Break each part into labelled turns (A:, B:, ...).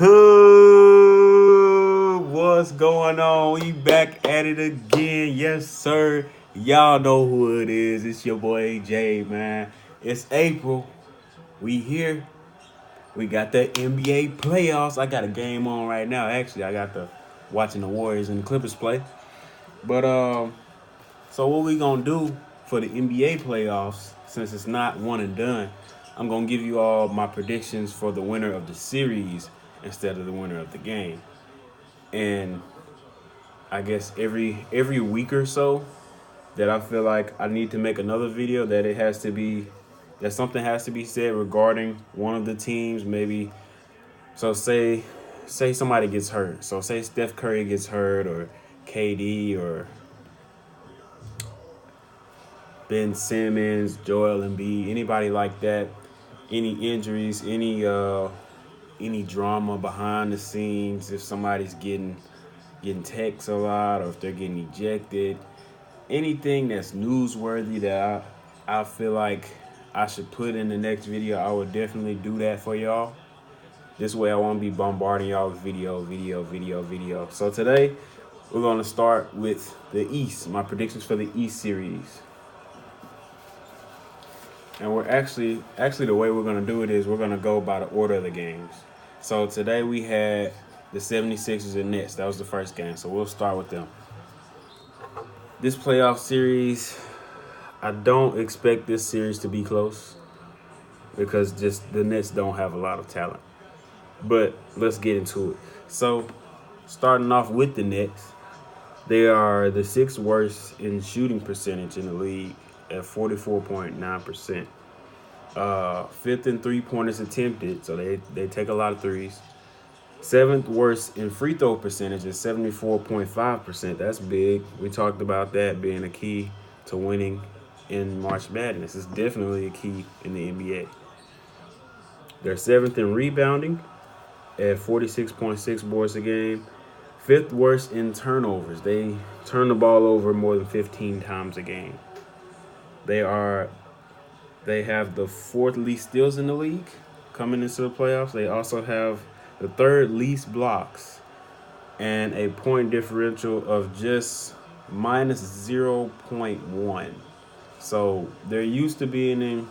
A: YouTube? What's going on? We back at it again. Yes, sir. Y'all know who it is. It's your boy AJ, man. It's April. We here. We got the NBA playoffs. I got a game on right now. Actually, I got the watching the Warriors and the Clippers play. But so what we gonna do for the NBA playoffs, since it's not one and done, I'm gonna give you all my predictions for the winner of the series instead of the winner of the game. And I guess every week or so that I feel like I need to make another video that something has to be said regarding one of the teams. Maybe so say somebody gets hurt. So say Steph Curry gets hurt or KD or Ben Simmons, Joel Embiid, anybody like that, any injuries, any drama behind the scenes, if somebody's getting texts a lot or if they're getting ejected, anything that's newsworthy that I feel like I should put in the next video, I would definitely do that for y'all. This way I won't be bombarding y'all with video. So today we're gonna start with the East, my predictions for the East series. And we're actually the way we're going to do it is we're going to go by the order of the games. So today we had the 76ers and Nets. That was the first game. So we'll start with them. This playoff series, I don't expect this series to be close because just the Nets don't have a lot of talent. But let's get into it. So starting off with the Nets, they are the sixth worst in shooting percentage in the league at 44.9%. Fifth in three-pointers attempted, so they take a lot of threes. Seventh worst in free throw percentage is 74.5%. That's big. We talked about that being a key to winning in March Madness. It's definitely a key in the NBA. They're seventh in rebounding at 46.6 boards a game. Fifth worst in turnovers. They turn the ball over more than 15 times a game. They have the fourth least steals in the league coming into the playoffs. They also have the third least blocks and a point differential of just minus 0.1. So they're used to being in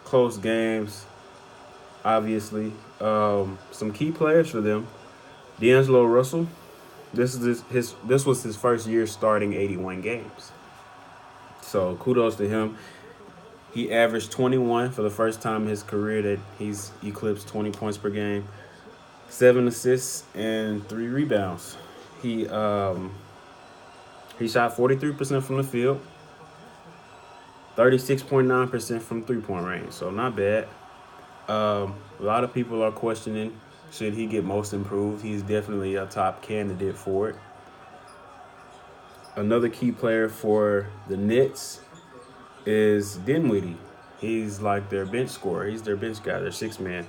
A: close games, obviously. Some key players for them. D'Angelo Russell, this was his first year starting 81 games. So kudos to him. He averaged 21 for the first time in his career that he's eclipsed 20 points per game, 7 assists and 3 rebounds. He shot 43% from the field, 36.9% from three-point range, so not bad. A lot of people are questioning should he get most improved. He's definitely a top candidate for it. Another key player for the Nets is Dinwiddie. He's like their bench scorer. He's their bench guy, their sixth man.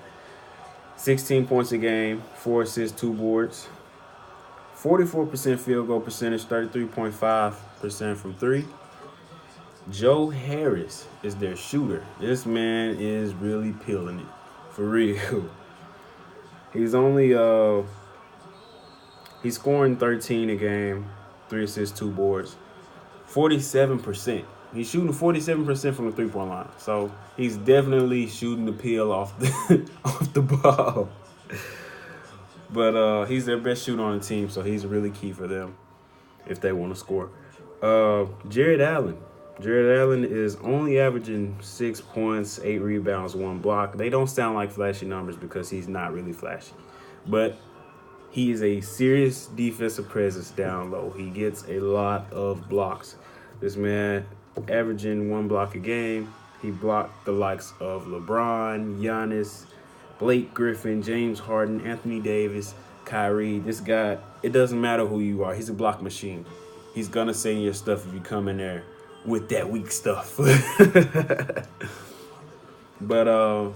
A: 16 points a game, 4 assists, 2 boards. 44% field goal percentage, 33.5% from 3. Joe Harris is their shooter. This man is really peeling it, for real. He's scoring 13 a game, 3 assists, 2 boards. 47%. He's shooting 47% from the three-point line. So he's definitely shooting the peel off the ball. But he's their best shooter on the team, so he's really key for them if they want to score. Jared Allen. Jared Allen is only averaging 6 points, 8 rebounds, 1 block. They don't sound like flashy numbers because he's not really flashy. But he is a serious defensive presence down low. He gets a lot of blocks. This man averaging 1 block a game. He blocked the likes of LeBron, Giannis, Blake Griffin, James Harden, Anthony Davis, Kyrie. This guy, it doesn't matter who you are. He's a block machine. He's going to send your stuff if you come in there with that weak stuff. But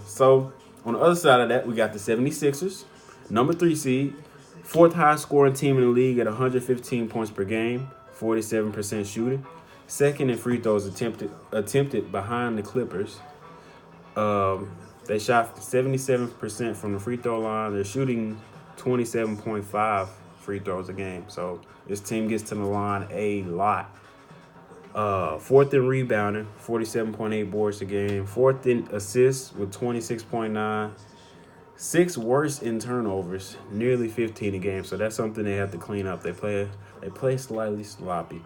A: so on the other side of that, we got the 76ers, number 3 seed, 4th highest scoring team in the league at 115 points per game, 47% shooting. Second in free throws attempted behind the Clippers. They shot 77% from the free throw line. They're shooting 27.5 free throws a game. So this team gets to the line a lot. Fourth in rebounding, 47.8 boards a game. Fourth in assists with 26.9. Sixth worst in turnovers, nearly 15 a game. So that's something they have to clean up. They play slightly sloppy.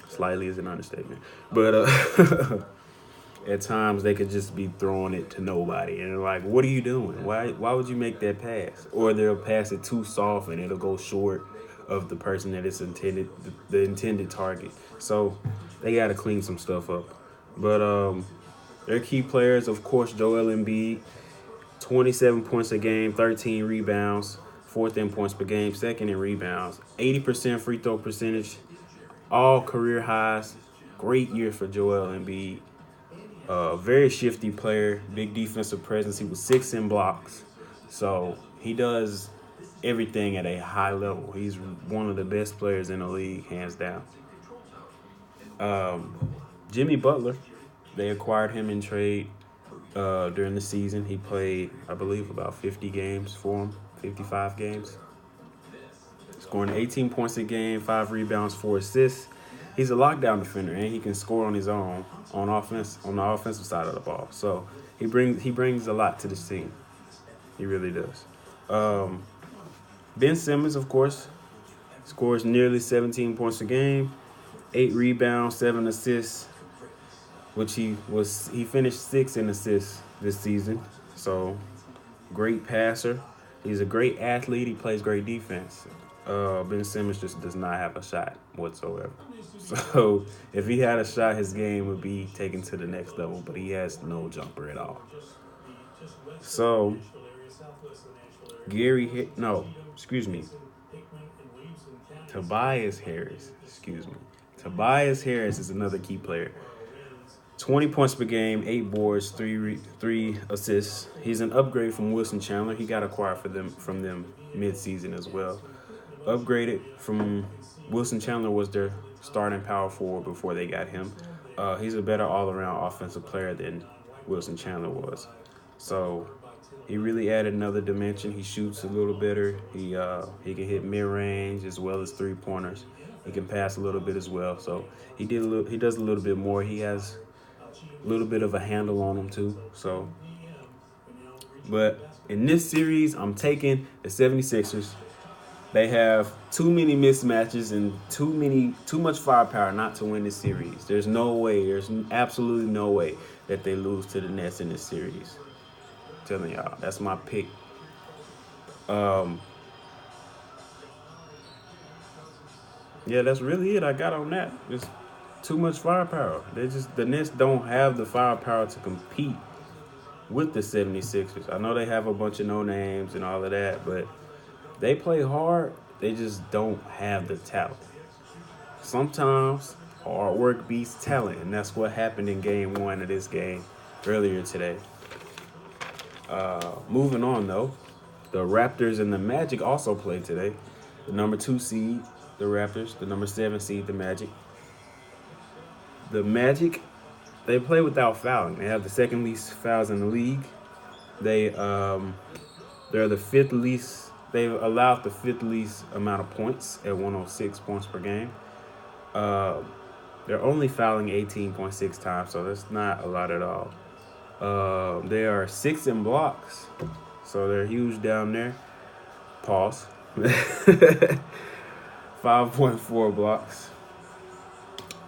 A: Slightly is an understatement, but at times they could just be throwing it to nobody, and they're like, "What are you doing? Why would you make that pass?" Or they'll pass it too soft and it'll go short of the person that it's intended, the intended target. So they got to clean some stuff up. But their key players, of course, Joel Embiid, 27 points a game, 13 rebounds, fourth in points per game, second in rebounds, 80% free throw percentage, all career highs. Great year for Joel Embiid. Very shifty player, big defensive presence. He was 6 in blocks. So he does everything at a high level. He's one of the best players in the league, hands down. Jimmy Butler, they acquired him in trade during the season. He played, I believe, about 50 games for him, 55 games. Scoring 18 points a game, 5 rebounds, 4 assists. He's a lockdown defender, and he can score on his own on offense, on the offensive side of the ball. So he brings a lot to this team. He really does. Ben Simmons, of course, scores nearly 17 points a game, 8 rebounds, 7 assists, which he finished 6 in assists this season. So great passer. He's a great athlete. He plays great defense. Ben Simmons just does not have a shot whatsoever. So if he had a shot, his game would be taken to the next level, but he has no jumper at all. So Tobias Harris, Tobias Harris is another key player. 20 points per game, 8 boards, 3 assists. He's an upgrade from Wilson Chandler. He got acquired from them mid-season as well. Upgraded from Wilson Chandler was their starting power forward before they got him. He's a better all-around offensive player than Wilson Chandler was. So he really added another dimension. He shoots a little better. He can hit mid-range as well as 3-pointers. He can pass a little bit as well. So he does a little bit more. He has a little bit of a handle on him too. So, but in this series, I'm taking the 76ers. They have too many mismatches and too much firepower not to win this series. There's absolutely no way that they lose to the Nets in this series. I'm telling y'all, that's my pick. Yeah, that's really it I got on that. Just too much firepower. The Nets don't have the firepower to compete with the 76ers. I know they have a bunch of no names and all of that, but they play hard. They just don't have the talent. Sometimes hard work beats talent, and that's what happened in game 1 of this game earlier today. Moving on, though, the Raptors and the Magic also played today. The number 2 seed, the Raptors. The number 7 seed, the Magic. The Magic, they play without fouling. They have the second least fouls in the league. They're the fifth least. They've allowed the 5th least amount of points at 106 points per game. They're only fouling 18.6 times, so that's not a lot at all. They are 6th in blocks, so they're huge down there. Pause. 5.4 blocks.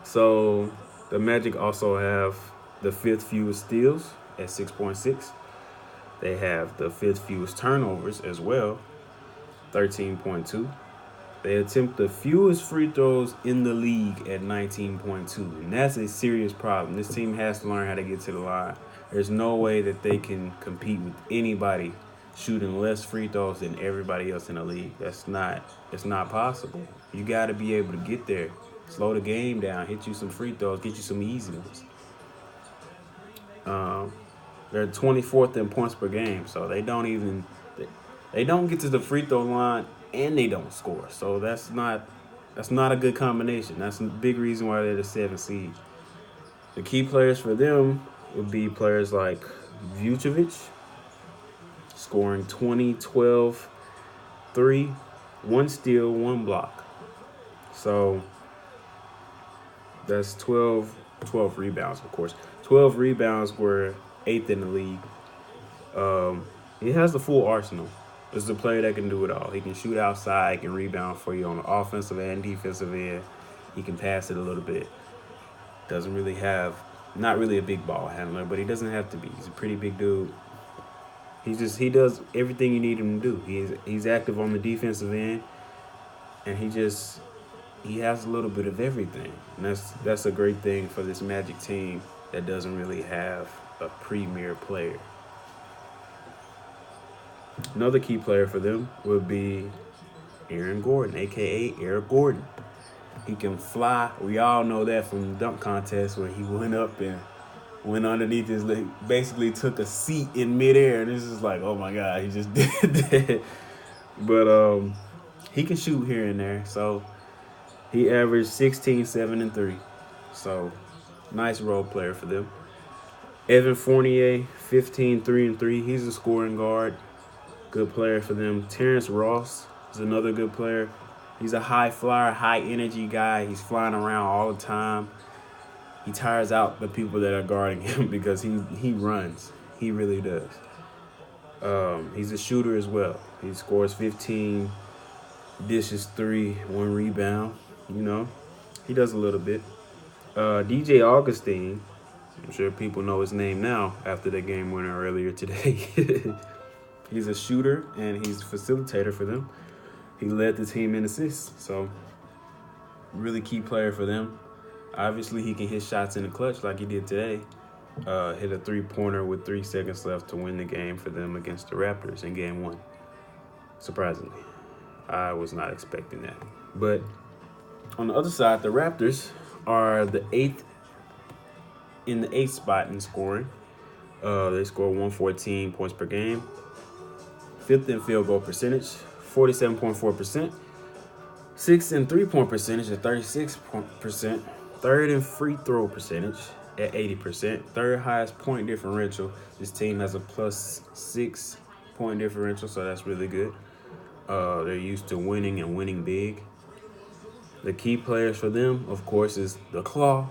A: So the Magic also have the 5th fewest steals at 6.6. They have the 5th fewest turnovers as well, 13.2. They attempt the fewest free throws in the league at 19.2. And that's a serious problem. This team has to learn how to get to the line. There's no way that they can compete with anybody shooting less free throws than everybody else in the league. It's not possible. You got to be able to get there. Slow the game down, hit you some free throws, get you some easy ones. They're 24th in points per game, so they don't get to the free throw line and they don't score. So that's not a good combination. That's a big reason why they're the 7th seed. The key players for them would be players like Vucevic, scoring 20, 12, 3, 1 steal, 1 block. So that's 12 rebounds, of course. 12 rebounds were 8th in the league. He has the full arsenal. This is a player that can do it all. He can shoot outside, he can rebound for you on the offensive and defensive end. He can pass it a little bit. Doesn't really have, not really a big ball handler, but he doesn't have to be. He's a pretty big dude. He does everything you need him to do. He's active on the defensive end, and he has a little bit of everything. And that's a great thing for this Magic team that doesn't really have a premier player. Another key player for them would be Aaron Gordon, a.k.a. Eric Gordon. He can fly. We all know that from the dunk contest where he went up and went underneath his leg, basically took a seat in midair. And this is like, oh, my God, he just did that. But he can shoot here and there. So he averaged 16, 7, and 3. So nice role player for them. Evan Fournier, 15, 3, and 3. He's a scoring guard. Good player for them. Terrence Ross is another good player. He's a high flyer, high energy guy. He's flying around all the time. He tires out the people that are guarding him because he runs. He really does. He's a shooter as well. He scores 15, dishes 3, 1 rebound. You know, he does a little bit. DJ Augustine, I'm sure people know his name now after the game winner earlier today. He's a shooter, and he's a facilitator for them. He led the team in assists, so really key player for them. Obviously, he can hit shots in the clutch like he did today. Hit a three-pointer with 3 seconds left to win the game for them against the Raptors in Game 1. Surprisingly, I was not expecting that. But on the other side, the Raptors are the 8th spot in scoring. They score 114 points per game. 5th in field goal percentage, 47.4%. 6th in three-point percentage at 36%. 3rd in free throw percentage at 80%. 3rd highest point differential. This team has a +6 point differential, so that's really good. They're used to winning and winning big. The key players for them, of course, is the Claw,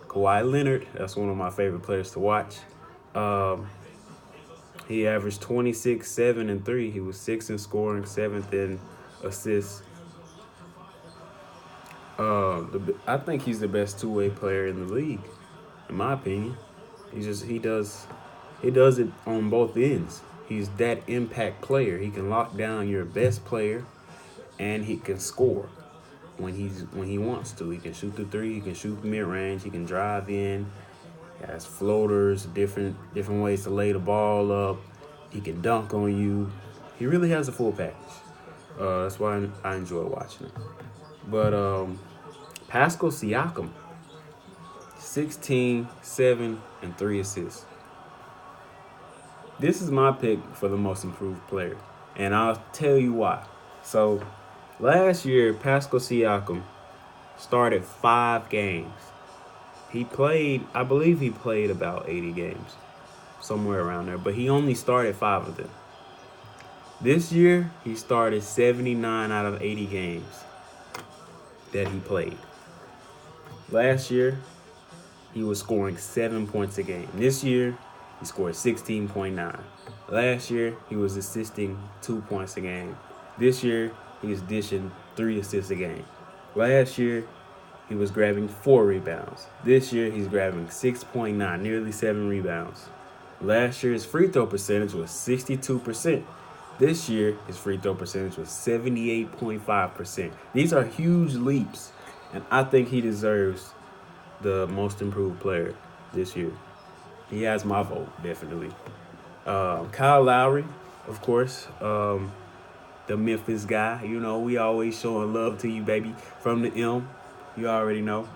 A: Kawhi Leonard. That's one of my favorite players to watch. He averaged 26, 7, and 3. He was 6th in scoring, 7th in assists. I think he's the best two-way player in the league, in my opinion. He does it on both ends. He's that impact player. He can lock down your best player, and he can score when he wants to. He can shoot the three. He can shoot mid-range. He can drive in. He has floaters, different ways to lay the ball up. He can dunk on you. He really has a full package. That's why I enjoy watching him. But Pascal Siakam, 16, 7, and 3 assists. This is my pick for the most improved player, and I'll tell you why. So last year, Pascal Siakam started 5 games. I believe he played about 80 games, somewhere around there, but he only started 5 of them. This year, he started 79 out of 80 games that he played. Last year, he was scoring 7 points a game. This year, he scored 16.9. Last year, he was assisting 2 points a game. This year, he was dishing 3 assists a game. Last year, he was grabbing 4 rebounds. This year, he's grabbing 6.9, nearly 7 rebounds. Last year's free throw percentage was 62%. This year, his free throw percentage was 78.5%. These are huge leaps, and I think he deserves the most improved player this year. He has my vote, definitely. Kyle Lowry, of course, the Memphis guy. You know, we always showing love to you, baby, from the M. You already know.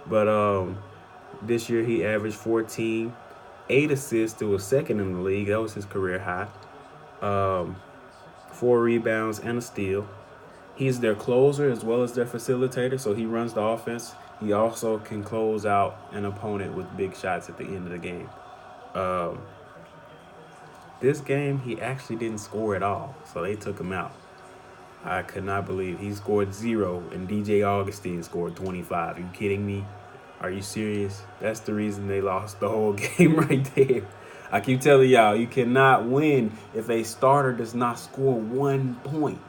A: But this year he averaged 14, 8 assists. It was 2nd in the league. That was his career high. 4 rebounds and a steal. He's their closer as well as their facilitator, so he runs the offense. He also can close out an opponent with big shots at the end of the game. This game, he actually didn't score at all, so they took him out. I could not believe he scored 0 and DJ Augustine scored 25. Are you kidding me? Are you serious? That's the reason they lost the whole game right there. I keep telling y'all, you cannot win if a starter does not score 1 point.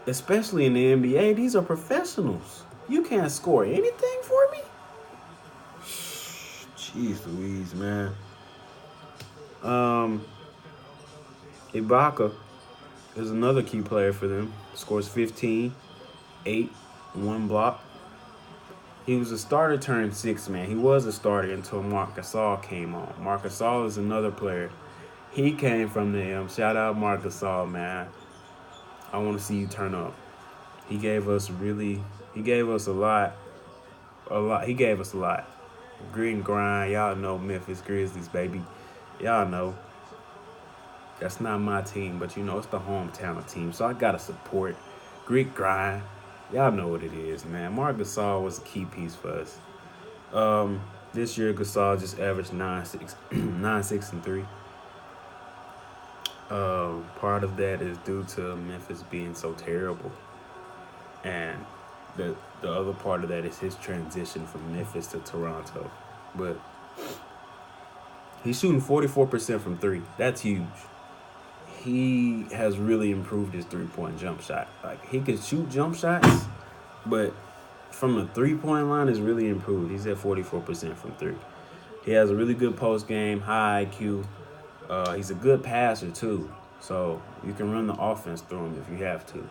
A: Especially in the NBA, these are professionals. You can't score anything for me? Jeez Louise, man. Ibaka is another key player for them. Scores 15, 8, 1 block. He was a starter turned 6 man. He was a starter until Marc Gasol came on. Marc Gasol is another player. He came from the M. Shout out Marc Gasol, man. I want to see you turn up. He gave us a lot. He gave us a lot. Grit and grind. Y'all know Memphis Grizzlies, baby. Y'all know. That's not my team, but it's the hometown team. So I got to support. Grit, grind. Y'all know what it is, man. Marc Gasol was a key piece for us. This year, Gasol just averaged 9-6 and 3. Part of that is due to Memphis being so terrible. And the other part of that is his transition from Memphis to Toronto. But he's shooting 44% from 3. That's huge. He has really improved his 3-point jump shot. Like, he can shoot jump shots, but from the 3-point line is really improved. He's at 44% from 3. He has a really good post game, high IQ. He's a good passer too, so you can run the offense through him if you have to.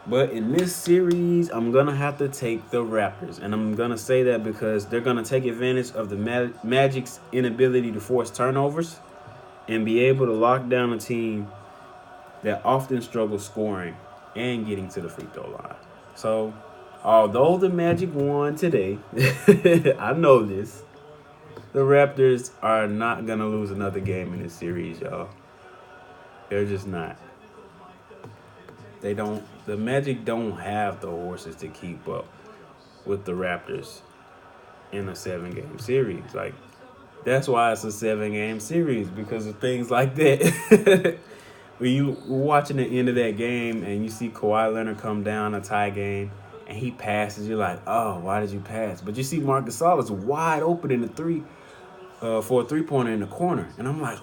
A: But in this series, I'm going to have to take the Raptors. And I'm going to say that because they're going to take advantage of the Magic's inability to force turnovers and be able to lock down a team that often struggles scoring and getting to the free throw line. So, although the Magic won today, I know this, the Raptors are not going to lose another game in this series, y'all. They're just not. The Magic don't have the horses to keep up with the Raptors in a 7-game series. Like, that's why it's a 7-game series, because of things like that. When you watching the end of that game and you see Kawhi Leonard come down a tie game and he passes, you're like, oh, why did you pass? But you see Marc Gasol is wide open in the for a 3-pointer in the corner. And I'm like,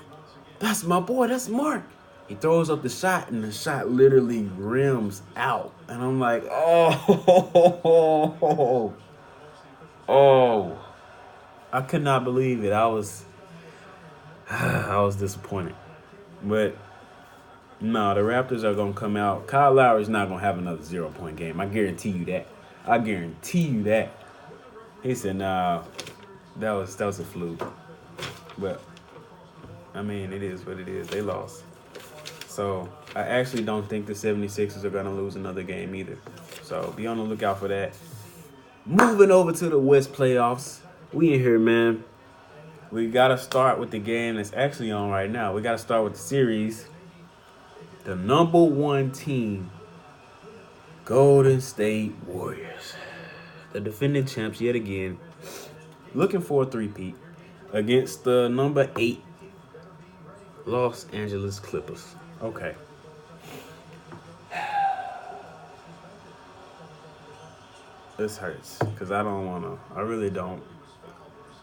A: that's my boy, that's Mark. He throws up the shot, and the shot literally rims out. And I'm like, oh. I could not believe it. I was disappointed. But, no, the Raptors are going to come out. Kyle Lowry's not going to have another 0-point game. I guarantee you that. He said, nah, that was a fluke. But, I mean, it is what it is. They lost. So, I actually don't think the 76ers are going to lose another game either. So, be on the lookout for that. Moving over to the West playoffs. We in here, man. We got to start with the game that's actually on right now. We got to start with the series. The number 1 team, Golden State Warriors. The defending champs yet again. Looking for a three-peat against the number 8 Los Angeles Clippers. Okay. This hurts because I really don't.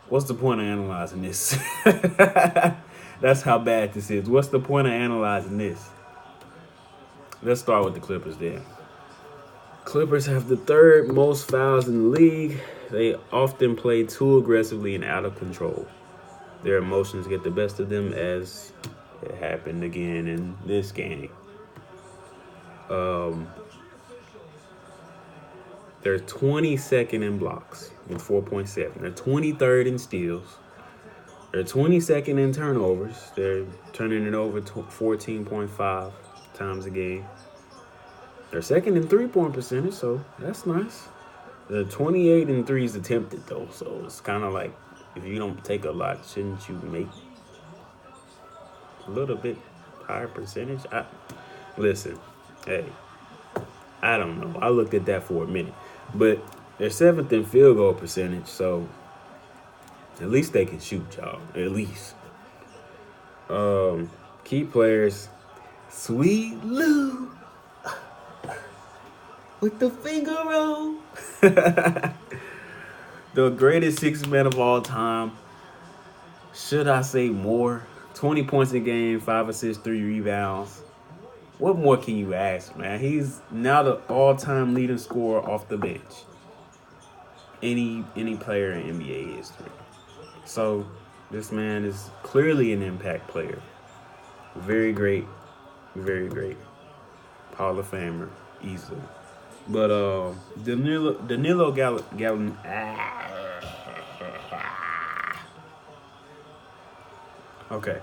A: What's the point of analyzing this? That's how bad this is. What's the point of analyzing this? Let's start with the Clippers then. Clippers have the 3rd most fouls in the league. They often play too aggressively and out of control. Their emotions get the best of them, as it happened again in this game. They're 22nd in blocks with 4.7. They're 23rd in steals. They're 22nd in turnovers. They're turning it over 14.5 times a game. They're 2nd in 3-point percentage, so that's nice. They're 28 in threes attempted, though, so it's kind of like, if you don't take a lot, shouldn't you make a little bit higher percentage? Listen, hey, I don't know. I looked at that for a minute. But they're 7th in field goal percentage, so at least they can shoot, y'all. At least. Key players, Sweet Lou with the finger roll. The greatest six man of all time. Should I say more? 20 points a game, 5 assists, 3 rebounds. What more can you ask, man? He's now the all-time leading scorer off the bench. Any player in NBA history. So this man is clearly an impact player. Very great, very great. Hall of Famer, easily. But Danilo Gallin. Okay,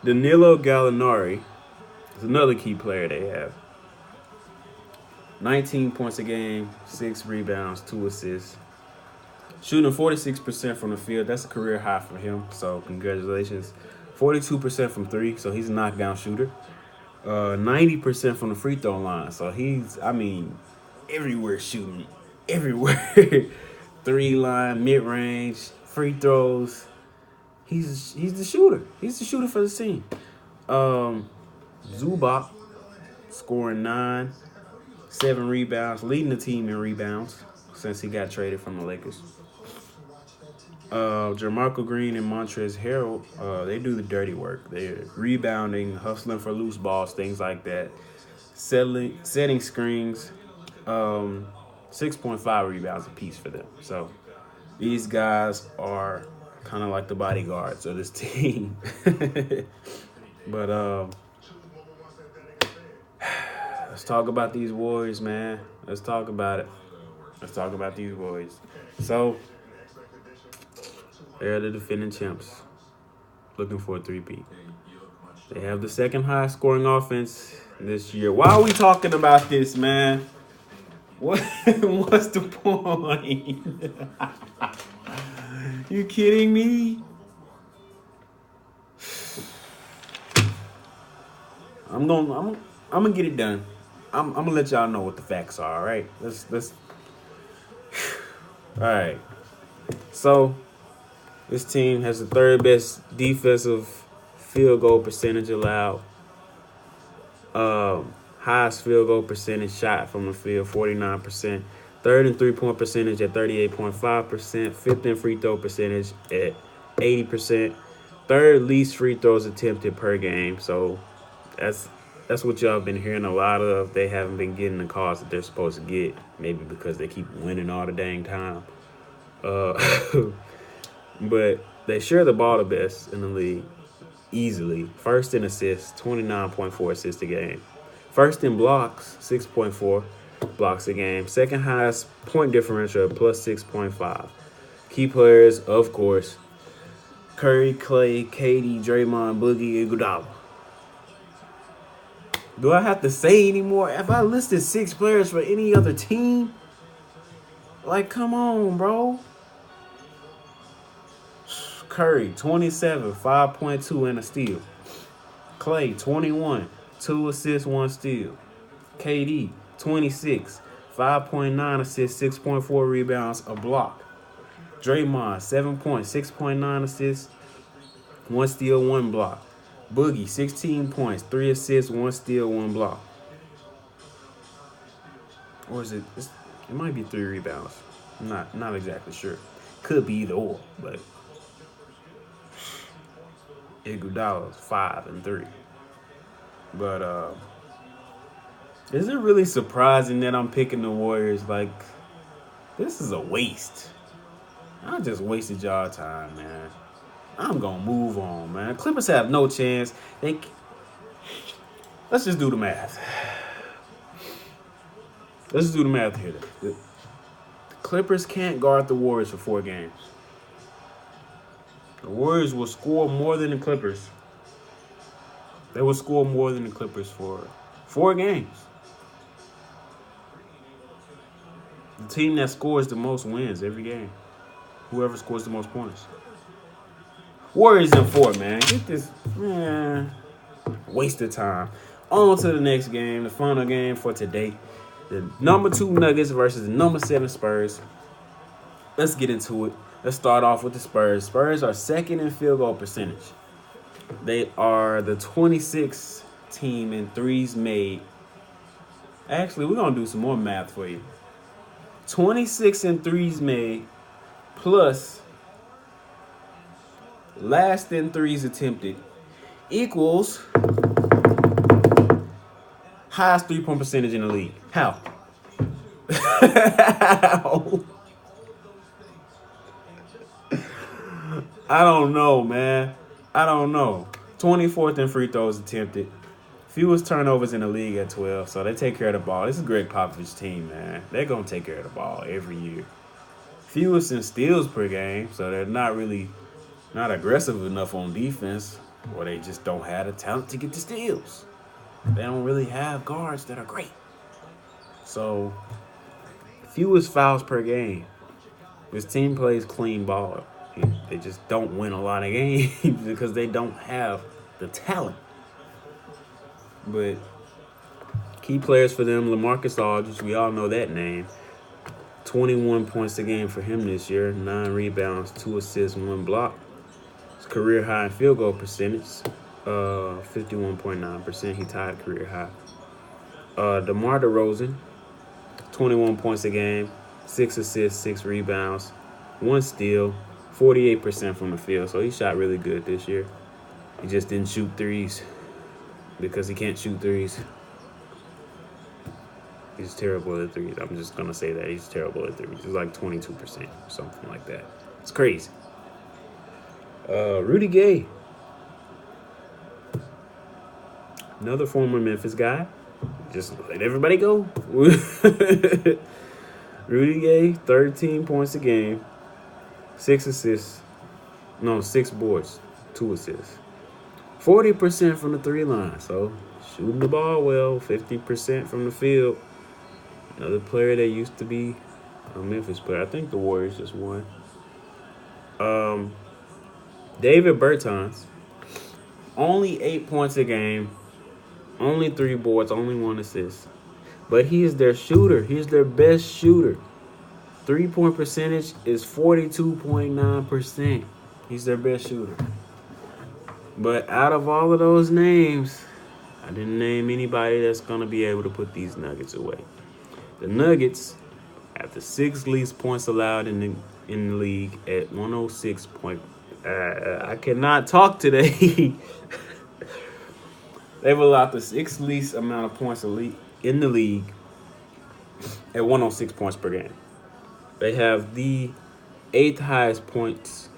A: Danilo Gallinari is another key player they have. 19 points a game, 6 rebounds, 2 assists. Shooting 46% from the field. That's a career high for him, so congratulations. 42% from 3, so he's a knockdown shooter. 90% from the free throw line, so he's, everywhere shooting. Everywhere. 3 line, mid-range, free throws. He's the shooter. He's the shooter for the team. Zubac scoring 9, 7 rebounds, leading the team in rebounds since he got traded from the Lakers. Jermichael Green and Montrezl Harrell, they do the dirty work. They're rebounding, hustling for loose balls, things like that. Setting screens, 6.5 rebounds apiece for them. So these guys are kind of like the bodyguards of this team. But let's talk about these Warriors, man. Let's talk about it. Let's talk about these Warriors. So they're the defending champs, looking for a 3-peat. They have the second highest scoring offense this year. Why are we talking about this, man? What's the point? You kidding me? I'm gonna get it done. I'm gonna let y'all know what the facts are. All right, let's. All right. So this team has the third best defensive field goal percentage allowed. Highest field goal percentage shot from the field, 49%. Third in three-point percentage at 38.5%. Fifth in free throw percentage at 80%. Third least free throws attempted per game. So that's what y'all been hearing a lot of. They haven't been getting the calls that they're supposed to get. Maybe because they keep winning all the dang time. But they share the ball the best in the league, easily. First in assists, 29.4 assists a game. First in blocks, 6.4 blocks a game. Second highest point differential, plus 6.5. Key players, of course, Curry, Clay, KD, Draymond, Boogie, Iguodala. Do I have to say anymore? If I listed 6 players for any other team, like, come on, bro. Curry, 27, 5.2 and a steal. Clay, 21, 2 assists, 1 steal. KD, 26, 5.9 assists, 6.4 rebounds, a block. Draymond, 7 points, 6.9 assists, 1 steal, 1 block. Boogie, 16 points, 3 assists, 1 steal, 1 block. Or is it? It might be 3 rebounds. I'm not exactly sure. Could be either or, but Iguodala's 5 and 3. But is it really surprising that I'm picking the Warriors? Like, this is a waste. I just wasted y'all time, man. I'm gonna move on, man. Clippers have no chance. Let's just do the math. Let's just do the math here. The Clippers can't guard the Warriors for 4 games. The Warriors will score more than the Clippers. They will score more than the Clippers for 4 games. The team that scores the most wins every game. Whoever scores the most points. Warriors in 4, man. Get this, man. Waste of time. On to the next game, the final game for today. The number 2 Nuggets versus the number 7 Spurs. Let's get into it. Let's start off with the Spurs. Spurs are second in field goal percentage. They are the 26th team in threes made. Actually, we're going to do some more math for you. 26 in threes made plus last in threes attempted equals highest 3-point percentage in the league. How? How? I don't know, man. I don't know. 24th in free throws attempted. Fewest turnovers in the league at 12, so they take care of the ball. This is Greg Popovich's team, man. They're going to take care of the ball every year. Fewest in steals per game, so they're not aggressive enough on defense, or they just don't have the talent to get the steals. They don't really have guards that are great. So, fewest fouls per game. This team plays clean ball. They just don't win a lot of games because they don't have the talent. But key players for them, LaMarcus Aldridge, we all know that name. 21 points a game for him this year, 9 rebounds, 2 assists, 1 block. His career high in field goal percentage, 51.9%. He tied career high. DeMar DeRozan, 21 points a game, 6 assists, 6 rebounds, 1 steal, 48% from the field. So he shot really good this year. He just didn't shoot threes because he can't shoot threes. He's terrible at threes. I'm just going to say that. He's terrible at threes. He's like 22%, something like that. It's crazy. Rudy Gay. Another former Memphis guy. Just let everybody go. Rudy Gay, 13 points a game, 6 assists. No, 6 boards, 2 assists. 40% from the 3 line. So shooting the ball well, 50% from the field. Another player that used to be a Memphis player. I think the Warriors just won. David Bertans, only 8 points a game, only 3 boards, only 1 assist. But he is their shooter. He's their best shooter. 3-point percentage is 42.9%. He's their best shooter. But out of all of those names, I didn't name anybody that's going to be able to put these Nuggets away. The Nuggets have the 6th least points allowed in the league at 106 point. I cannot talk today. They've allowed the 6th least amount of points in the league at 106 points per game. They have the 8th highest point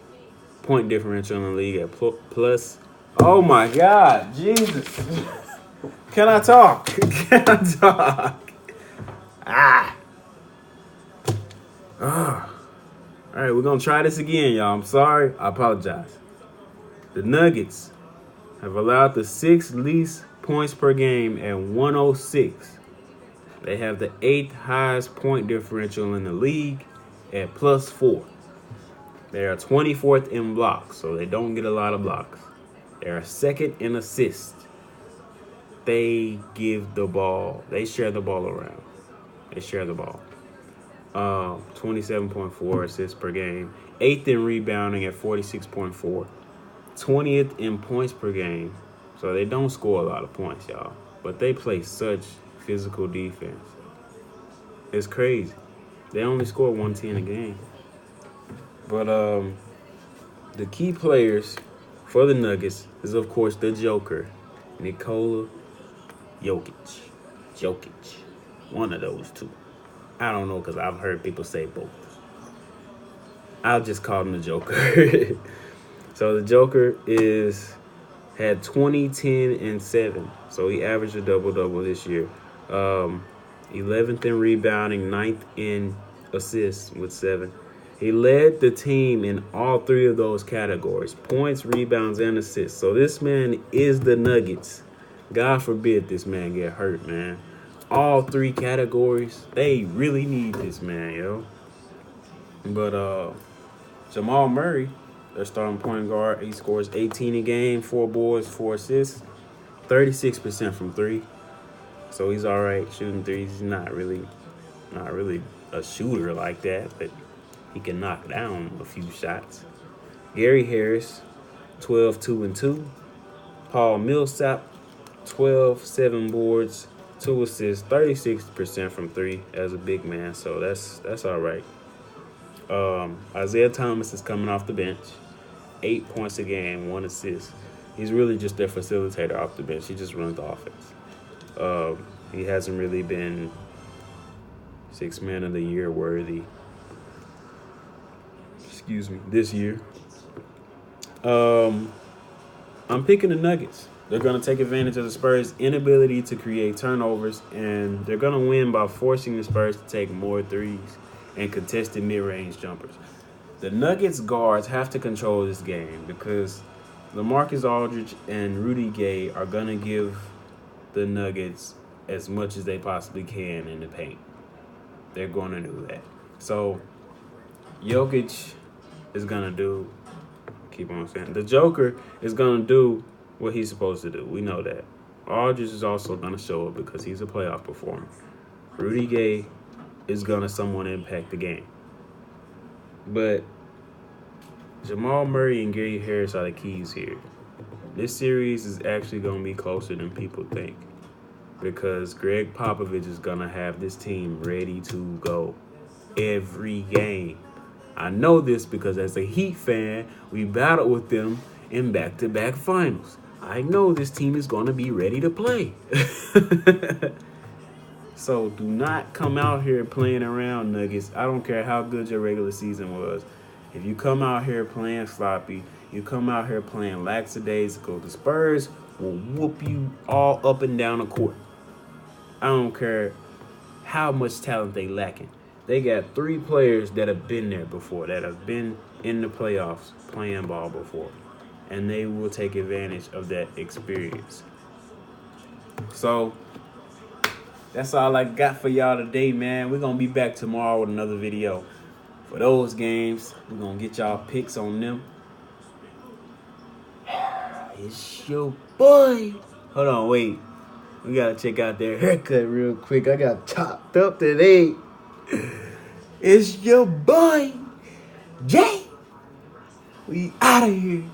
A: differential in the league at plus. Oh my God, Jesus! Can I talk? Can I talk? All right, we're gonna try this again, y'all. I'm sorry. I apologize. The Nuggets have allowed the 6th least points per game at 106. They have the 8th highest point differential in the league at +4. They are 24th in blocks, so they don't get a lot of blocks. They are 2nd in assists. They give the ball. They share the ball around. They share the ball. 27.4 assists per game. 8th in rebounding at 46.4. 20th in points per game. So they don't score a lot of points, y'all. But they play such physical defense. It's crazy. They only score 110 a game. But the key players for the Nuggets is, of course, the Joker, Nikola Jokic. One of those two. I don't know because I've heard people say both. I'll just call him the Joker. So the Joker had 20, 10, and 7. So he averaged a double-double this year. 11th in rebounding, 9th in assists with 7. He led the team in all 3 of those categories: points, rebounds, and assists. So this man is the Nuggets. God forbid this man get hurt, man. All 3 categories, they really need this man, yo. But Jamal Murray, their starting point guard, he scores 18 a game, 4 boards, 4 assists, 36% from 3. So he's all right shooting threes. He's not really a shooter like that, but he can knock down a few shots. Gary Harris, 12, 2, and 2. Paul Millsap, 12, 7 boards, 2 assists, 36% from 3 as a big man. So that's all right. Isaiah Thomas is coming off the bench, 8 points a game, 1 assist. He's really just their facilitator off the bench. He just runs the offense. He hasn't really been 6 man of the year worthy. Excuse me, this year. I'm picking the Nuggets. They're going to take advantage of the Spurs' inability to create turnovers, and they're going to win by forcing the Spurs to take more threes and contested mid-range jumpers. The Nuggets guards have to control this game because LaMarcus Aldridge and Rudy Gay are going to give the Nuggets as much as they possibly can in the paint. They're going to do that. So Jokic is going to do, keep on saying, the Joker is going to do what he's supposed to do. We know that. Aldridge is also going to show up because he's a playoff performer. Rudy Gay is going to somewhat impact the game. But Jamal Murray and Gary Harris are the keys here. This series is actually going to be closer than people think because Greg Popovich is going to have this team ready to go every game. I know this because as a Heat fan, we battled with them in back-to-back finals. I know this team is going to be ready to play. So do not come out here playing around, Nuggets. I don't care how good your regular season was. If you come out here playing sloppy, you come out here playing lackadaisical, the Spurs will whoop you all up and down the court. I don't care how much talent they lacking. They got 3 players that have been there before, that have been in the playoffs playing ball before. And they will take advantage of that experience. So that's all I got for y'all today, man. We're going to be back tomorrow with another video. For those games, we're going to get y'all picks on them. It's your boy. Hold on, wait. We got to check out their haircut real quick. I got chopped up today. It's your boy, Jay. We out of here.